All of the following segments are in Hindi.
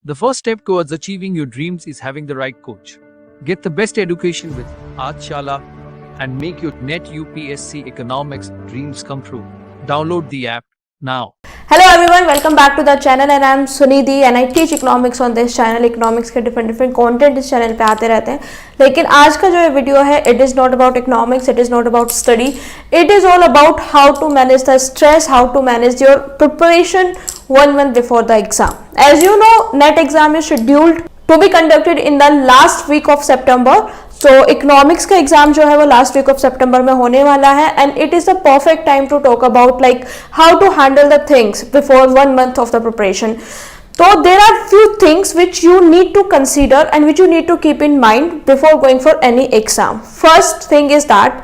The first step towards achieving your dreams is having the right coach. Get the best education with Aajshala and make your NET UPSC economics dreams come true. Download the app now. Hello everyone, welcome back to the channel and I am Sunidhi and I teach economics on this channel. Economics के different content इस channel पे आते रहते हैं, लेकिन आज का जो ये वीडियो है it is not about economics, it is not about study, it is all about how to manage the stress, how to manage your preparation 1 month before the exam. As you know, NET exam is scheduled to be conducted in the last week of September. So economics का एग्जाम जो है वो लास्ट वीक ऑफ सितंबर में होने वाला है and it is the perfect time to talk about like how to handle the things before 1 month of the preparation. So there are few things which you need to consider and which you need to keep in mind before going for any exam. First thing is that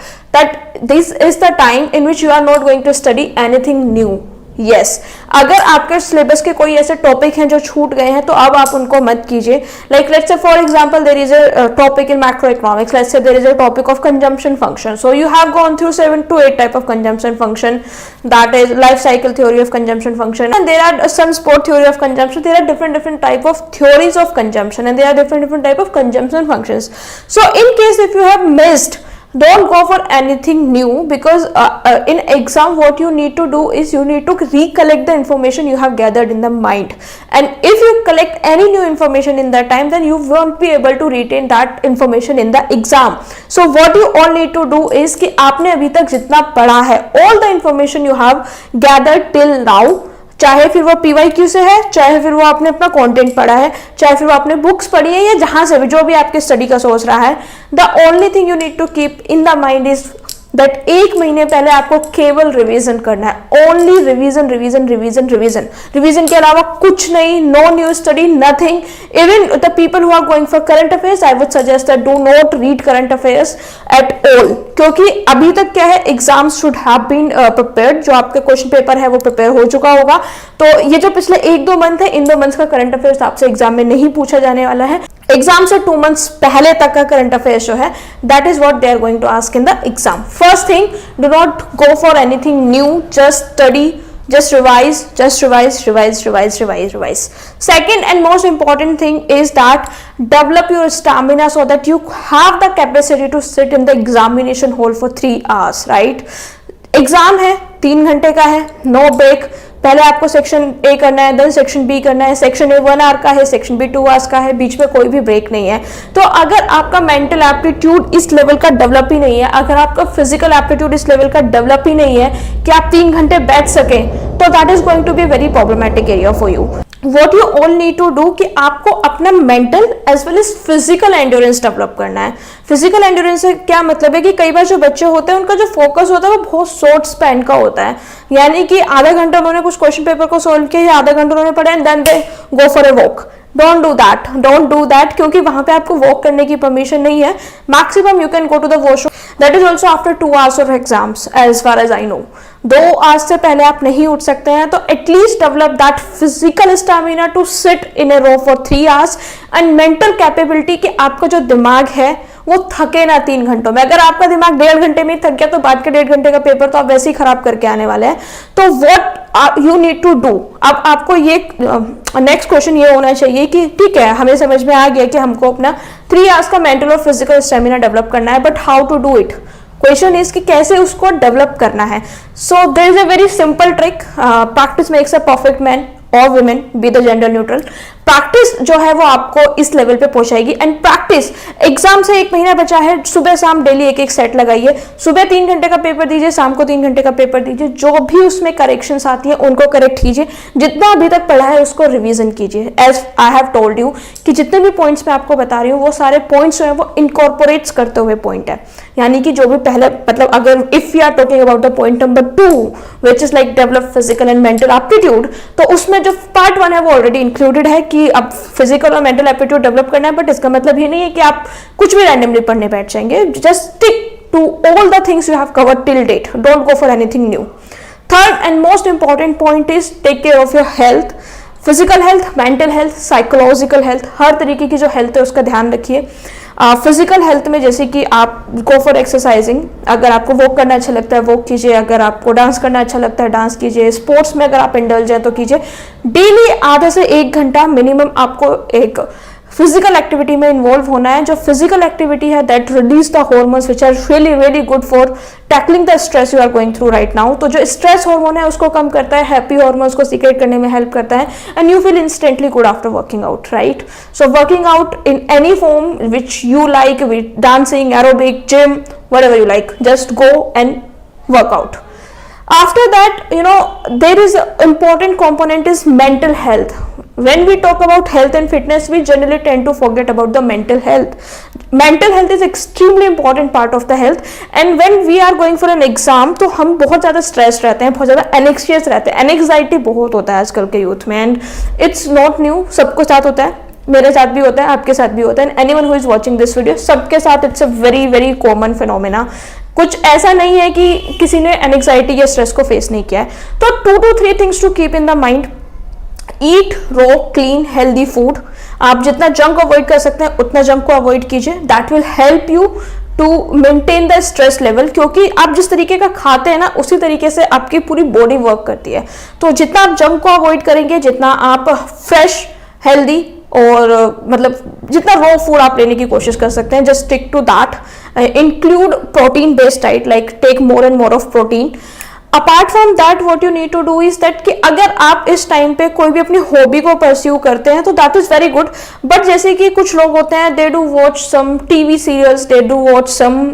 this is the time in which you are not going to study anything new. Yes, अगर आपके सिलेबस के कोई ऐसे टॉपिक हैं जो छूट गए हैं तो अब आप उनको मत कीजिए. Like let's say for example there is a topic in macro economics, let's say there is a topic of consumption function. So you have gone through 7 to 8 type of consumption function, that is life cycle theory of consumption function and there are some sport theory of consumption. There are different type of theories of consumption and there are different type of consumption functions. So in case if you have missed, don't go for anything new because in exam what you need to do is you need to recollect the information you have gathered in the mind, and if you collect any new information in that time then you won't be able to retain that information in the exam. So what you all need to do is कि आपने अभी तक जितना पढ़ा है, all the information you have gathered till now, चाहे फिर वो PYQ से है, चाहे फिर वो आपने अपना कंटेंट पढ़ा है, चाहे फिर वो आपने बुक्स पढ़ी है या जहां से भी जो भी आपके स्टडी का सोच रहा है, the only thing you need to keep in the mind is that 1 महीने पहले आपको केवल रिवीजन करना है. Only revision revision revision revision revision के अलावा कुछ नहीं. No new study, nothing. Even the people who are going for current affairs, I would suggest that do not read current affairs at all, क्योंकि अभी तक क्या है, exams should have been prepared. जो आपके क्वेश्चन पेपर है वो प्रिपेयर हो चुका होगा. तो ये जो पिछले 1-2 मंथ है, इन 2 मंथ्स का करंट अफेयर्स आपसे एग्जाम में नहीं पूछा जाने वाला है. एग्जाम से 2 months पहले तक का करंट अफेयर्स जो है, that is what they are going to ask in the exam. First thing, do not go for anything new, just study, just revise, just revise, revise, revise, revise, revise. Second and most important thing is that develop your stamina so that you have the capacity to sit in the examination hall for 3 hours, right? Exam है 3 घंटे का है, नो ब्रेक. पहले आपको सेक्शन ए करना है, देन सेक्शन बी करना है. सेक्शन ए 1 आवर का है, सेक्शन बी 2 आवर्स का है, बीच में कोई भी ब्रेक नहीं है. तो अगर आपका मेंटल एप्टीट्यूड इस लेवल का डेवलप ही नहीं है, अगर आपका फिजिकल एप्टीट्यूड इस लेवल का डेवलप ही नहीं है कि आप 3 घंटे बैठ सकें, तो that is going to be very problematic area for you. What you all need to do कि आपको अपना mental as well as physical endurance develop करना है. फिजिकल एंड्योरेंस से क्या मतलब है कि कई बार जो बच्चे होते हैं उनका जो फोकस होता है वो बहुत शॉर्ट स्पैन का होता है, यानी कि आधा घंटा उन्होंने कुछ क्वेश्चन पेपर को सॉल्व किया या आधा घंटा उन्होंने पढ़ा and then they go for a walk. Don't do that क्योंकि वहां पे आपको वॉक करने की परमिशन नहीं है. Maximum you can go to the washroom, that is also after 2 hours of exams as far as I know. 2 hours से पहले आप नहीं उठ सकते हैं. तो at least develop that physical stamina to sit in a row for 3 hours and mental capability कि आपका जो दिमाग है वो थके ना 3 घंटों में. अगर आपका दिमाग 1.5 घंटे में थक गया तो बाद के 1.5 घंटे का पेपर तो आप वैसे ही खराब करके आने वाले हैं. तो what you need to do, अब आपको ये नेक्स्ट क्वेश्चन ये होना चाहिए कि ठीक है, हमें समझ में आ गया कि हमको अपना 3 hours का मेंटल और फिजिकल स्टेमिना डेवलप करना है, but how to do it. Question is कि कैसे उसको डेवलप करना है. So there is a very simple trick. Practice makes a perfect man और women, be the gender neutral. Practice जो है वो आपको इस लेवल पे पहुंचाएगी. एंड प्रैक्टिस, एग्जाम से 1 महीना बचा है, सुबह शाम डेली एक सेट लगाइए. सुबह 3 घंटे का पेपर दीजिए, शाम को 3 घंटे का पेपर दीजिए. जो भी उसमें करेक्शंस आती है उनको करेक्ट कीजिए. जितना अभी तक पढ़ा है उसको रिवीजन कीजिए. As I have told you कि जितने भी पॉइंट्स मैं आपको बता रही हूँ वो सारे पॉइंट्स जो है वो इनकॉर्पोरेट्स करते हुए पॉइंट है, यानी कि जो भी पहले मतलब अगर if you are talking about the point number 2 which is like develop physical and mental aptitude, तो उसमें जो पार्ट 1 है वो ऑलरेडी इंक्लूडेड है कि अब फिजिकल और मेंटल एप्टीट्यूड डेवलप करना है. बट इसका मतलब ये नहीं है कि आप कुछ भी रैंडमली पढ़ने बैठ जाएंगे. Just stick to all the things you have covered till date. Don't go for anything new. Third and most important point is take care of your health. Physical health, mental health, psychological health, हर तरीके की जो हेल्थ है उसका ध्यान रखिए. फिजिकल हेल्थ में जैसे कि आप गो फॉर एक्सरसाइजिंग, अगर आपको वॉक करना अच्छा लगता है वॉक कीजिए, अगर आपको डांस करना अच्छा लगता है डांस कीजिए, स्पोर्ट्स में अगर आप इंडल्ज हैं तो कीजिए। डेली आधा से 1 घंटा मिनिमम आपको एक फिजिकल एक्टिविटी में इन्वॉल्व होना है। जो फिजिकल एक्टिविटी है that release the hormones which are really really good for tackling the stress you are going through right now. तो जो स्ट्रेस हार्मोन है उसको कम करता है, हैप्पी हार्मोन्स को सीक्रेट करने में हेल्प करता है, and you feel instantly good after working out, right. So working out in any form which you like, with dancing, aerobic, gym, whatever you like, just go and work out. After that, there is an important component is mental health. When we talk about health and fitness, we generally tend to forget about the mental health. Mental health is extremely important part of the health, and when we are going for an exam, तो हम बहुत ज़्यादा stressed रहते हैं, बहुत ज़्यादा anxious रहते हैं, anxiety बहुत होता है आजकल के youth में, and it's not new, सबको साथ होता है, मेरे साथ भी होता है, आपके साथ भी होता है, and anyone who is watching this video, सबके साथ it's a very very common phenomena. कुछ ऐसा नहीं है कि किसी ने एंग्जाइटी या स्ट्रेस को फेस नहीं किया है। तो 2 to 3 things to keep in the mind. Eat raw clean healthy food. आप जितना जंक अवॉइड कर सकते हैं उतना जंक को अवॉइड कीजिए, that will help you to maintain the stress level, क्योंकि आप जिस तरीके का खाते हैं ना उसी तरीके से आपकी पूरी बॉडी वर्क करती है। तो जितना आप जंक को अवॉइड करेंगे, जितना आप फ्रेश हेल्दी और मतलब जितना रॉ फूड आप लेने की कोशिश कर सकते हैं, just stick to that. Include protein based diet, like take more and more of protein. Apart from that what you need to do is that कि अगर आप इस टाइम पे कोई भी अपनी हॉबी को परस्यू करते हैं तो that is very good, but जैसे कि कुछ लोग होते हैं they do watch some TV serials, they do watch some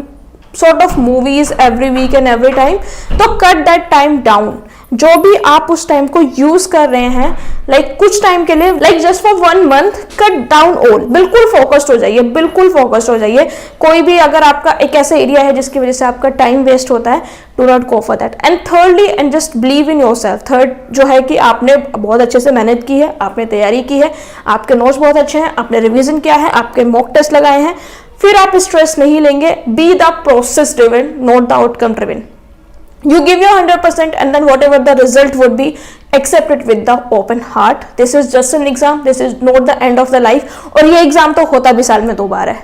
sort of movies every week and every time, तो cut that time down। जो भी आप उस टाइम को यूज कर रहे हैं लाइक कुछ टाइम के लिए, like just for 1 month, cut down all, बिल्कुल फोकस्ड हो जाइए, बिल्कुल फोकस्ड हो जाइए। कोई भी अगर आपका एक ऐसा एरिया है जिसकी वजह से आपका टाइम वेस्ट होता है, do not go for that. And thirdly, and just believe in your self. Third जो है कि आपने बहुत अच्छे से मेहनत की है, आपने तैयारी की है, आपके नोट्स बहुत अच्छे हैं, आपने रिविजन किया है, आपके मॉक टेस्ट लगाए हैं, फिर आप स्ट्रेस नहीं लेंगे। Be the process driven, not the outcome driven. You give your 100% and then whatever the result would be, accept it with the open heart. This is just an exam, this is not the end of the life। और ये एग्जाम तो होता भी साल में 2 बार है,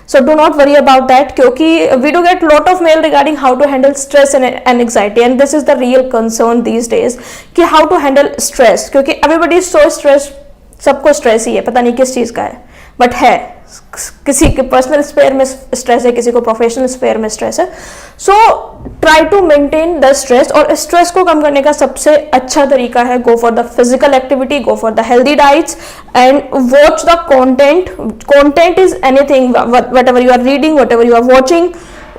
so do not worry about that, क्योंकि we do get lot of mail regarding how to handle stress and anxiety, and this is the real concern these days कि how to handle stress, क्योंकि everybody is so stressed, सबको स्ट्रेस ही है, पता नहीं किस चीज़ का है, बट है। किसी के पर्सनल स्फेयर में स्ट्रेस है, किसी को प्रोफेशनल स्फेयर में स्ट्रेस है। So try to maintain the stress, और स्ट्रेस को कम करने का सबसे अच्छा तरीका है go for the physical activity, go for the healthy diets, and watch the content. Content is anything, whatever you are reading, whatever you are watching,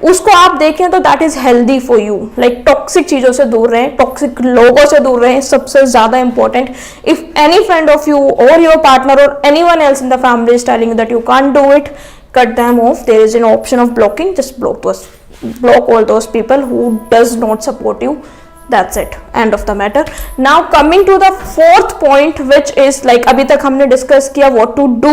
उसको आप देखें तो that is healthy for you. Like toxic चीजों से दूर रहें, टॉक्सिक लोगों से दूर रहें, सबसे ज्यादा important. If any friend of you और योर पार्टनर और anyone else in the family is telling that you can't do it, cut them off. There is an option of blocking, just block all those people who does not support you. That's it, end of the matter. Now coming to the 4th point, which is like अभी तक हमने डिस्कस किया what to do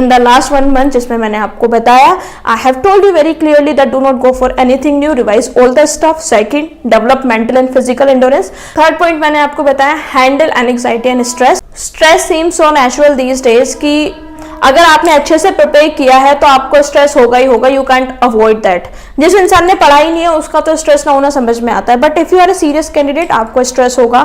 in the last 1 month, जिसमें मैंने आपको बताया I have told you very clearly that do not go for anything new, revise all the stuff. Second, develop mental and physical endurance. Third point मैंने आपको बताया handle anxiety and stress. Stress seems so natural these days कि अगर आपने अच्छे से प्रिपेयर किया है तो आपको स्ट्रेस होगा ही होगा, यू कैंट अवॉइड दैट। जिस इंसान ने पढ़ाई नहीं है उसका तो स्ट्रेस ना होना समझ में आता है, but if you are a serious candidate आपको स्ट्रेस होगा।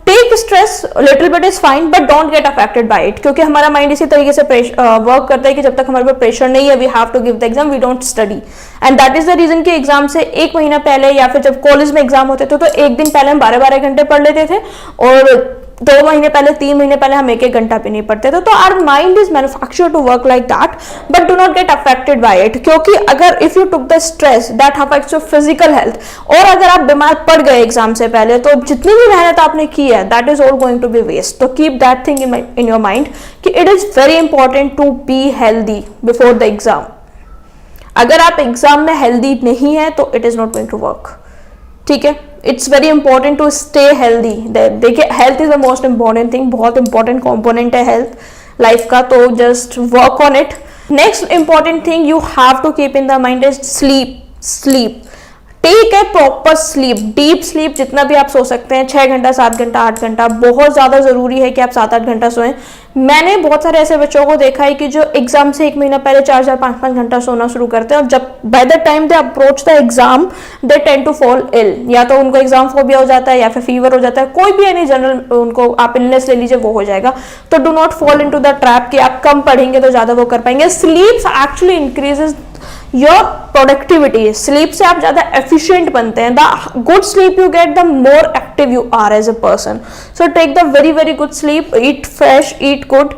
Take stress, little bit is fine, but don't get affected by it, क्योंकि हमारा माइंड इसी तरीके से वर्क करता है कि जब तक हमारे पे प्रेशर नहीं है we have to give the exam, we don't study. And that is the reason कि एग्जाम से 1 महीना पहले या फिर जब कॉलेज में एग्जाम होते थे तो 1 दिन पहले हम 12-12 घंटे पढ़ लेते थे, और 2 महीने पहले 3 महीने पहले हम 1-1 घंटा भी नहीं पढ़ते थे। तो our mind is manufactured to work like that, but do not get affected by it, क्योंकि अगर if you took the stress that affects your physical health, और अगर आप बीमार पड़ गए एग्जाम से पहले तो जितनी भी मेहनत आपने की है that is all going to be waste. तो keep that thing in your mind कि it is very important to be healthy before the exam. अगर आप एग्जाम में हेल्दी नहीं है तो it is not going to work, ठीक है। It's very important to stay healthy. देखिए health is the most important thing, बहुत इंपॉर्टेंट कॉम्पोनेंट है हेल्थ लाइफ का, तो just work on it. Next important thing you have to keep in the mind is sleep. Take a proper sleep, deep sleep, जितना भी आप सो सकते हैं, 6 घंटा, 7 घंटा, 8 घंटा, बहुत ज्यादा जरूरी है कि आप 7-8 घंटा सोएं। मैंने बहुत सारे ऐसे बच्चों को देखा है कि जो एग्जाम से 1 महीना पहले 4-4, 5-5 घंटा सोना शुरू करते हैं, और जब by the time they approach the exam they tend to fall ill, या तो उनको एग्जाम फोबिया हो जाता है या फिर फीवर हो जाता है, कोई भी एनी जनरल उनको आप इलनेस ले लीजिए, वो हो जाएगा। तो do not fall into the trap कि आप कम पढ़ेंगे तो ज्यादा वो कर पाएंगे। Sleep actually increases your productivity, sleep से आप ज्यादा एफिशिएंट बनते हैं। The good sleep you get, the more active you are as a person. So take the very very good sleep, eat fresh, eat good,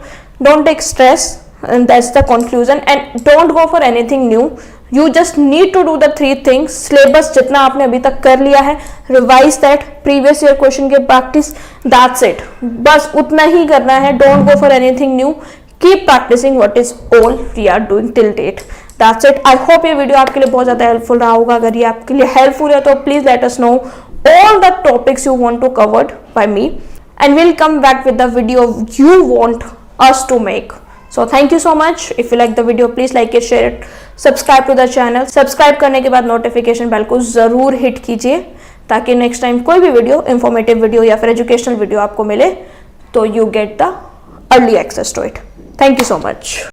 don't take stress, and that's the conclusion, and don't go for anything new. You just need to do the 3 things. syllabus जितना आपने अभी तक कर लिया है, revise that, previous year question के practice, that's it, बस उतना ही करना है। don't go for anything new, keep practicing what is all we are doing till date. That's it. I hope ये वीडियो आपके लिए बहुत ज़्यादा हेल्पफुल रहा होगा। अगर ये आपके लिए हेल्पफुल है तो please let us know all the topics you want to covered by me, and we'll come back with the video you want us to make. So thank you so much. If you like the video, please like it, share it, subscribe to the channel. Subscribe करने के बाद नोटिफिकेशन बेल को ज़रूर हिट कीजिए, ताकि नेक्स्ट टाइम कोई भी वीडियो, इंफॉर्मेटिव वीडियो या फिर एजुकेशनल वीडियो आपको मिले तो you get the early access to it. Thank you so much.